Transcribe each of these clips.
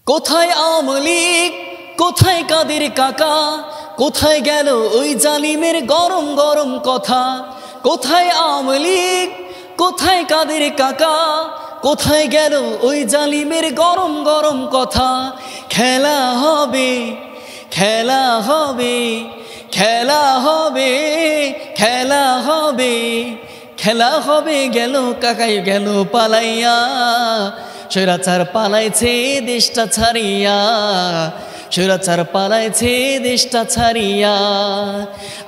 কোথায় আওয়ামী লীগ, কোথায় কাদের কাকা, কোথায় গেল ওই জালিমের গরম গরম কথা। কোথায় আওয়ামী লীগ, কোথায় কাদের কাকা, কোথায় গেল ওই জালিমের গরম গরম কথা। খেলা হবে, খেলা হবে, খেলা হবে, খেলা হবে, খেলা হবে, গেল কাকাই গেল পালাইয়া। স্বৈরাচার পালাইছে দেশটা ছাড়িয়া, স্বৈরাচার পালাইছে দেশটা ছাড়িয়া।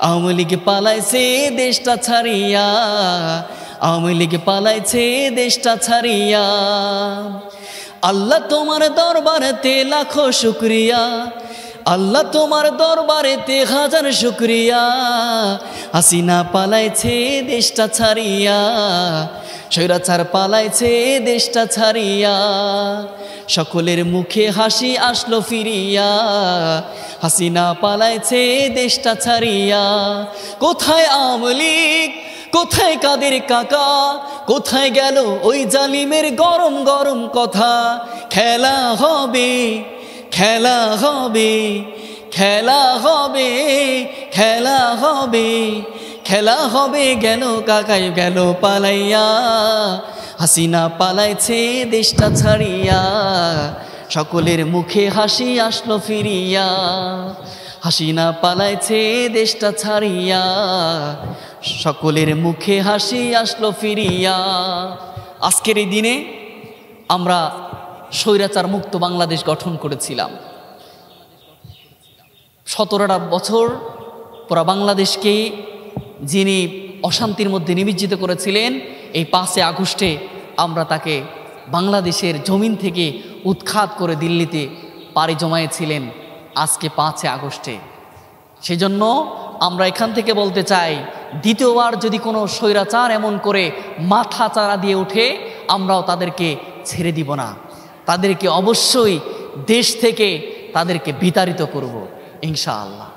আওয়ামী লীগ পালাইছে দেশটা ছাড়িয়া, আওয়ামী লীগ পালাইছে দেশটা ছাড়িয়া। আল্লাহ তোমার দরবারেতে লাখো শুকরিয়া, আল্লাহ তোমার দরবারেতে হাজার শুকরিয়া। হাসিনা পালাইছে দেশটা ছাড়িয়া, স্বৈরাচার পালাইছে দেশটা ছাড়িয়া। সকলের মুখে হাসি আসলো ফিরিয়া, হাসিনা পালাইছে দেশটা ছাড়িয়া। কোথায় আওয়ামী লীগ, কোথায় কাদের কাকা, কোথায় গেল ওই জালিমের গরম গরম কথা। খেলা হবে, খেলা হবে, খেলা হবে, খেলা হবে, খেলা হবে, গেল কাকাই গেল পালাইয়া। হাসিনা পালাইছে দেশটা ছাড়িয়া, সকলের মুখে হাসি আসলো ফিরিয়া। হাসিনা পালাইছে দেশটা ছাড়িয়া, সকলের মুখে হাসি আসলো ফিরিয়া। আজকের এই দিনে আমরা স্বৈরাচার মুক্ত বাংলাদেশ গঠন করেছিলাম। 17টা বছর পুরা বাংলাদেশকে যিনি অশান্তির মধ্যে নিমজ্জিত করেছিলেন, এই 5 আগস্টে আমরা তাকে বাংলাদেশের জমিন থেকে উৎখাত করে দিল্লিতে পাড়ি জমায়েছিলেন আজকে 5 আগস্টে। সেজন্য আমরা এখান থেকে বলতে চাই, দ্বিতীয়বার যদি কোনো স্বৈরাচার এমন করে মাথা চারা দিয়ে ওঠে, আমরাও তাদেরকে ছেড়ে দিব না, তাদেরকে অবশ্যই দেশ থেকে তাদেরকে বিতাড়িত করব ইনশাআল্লাহ।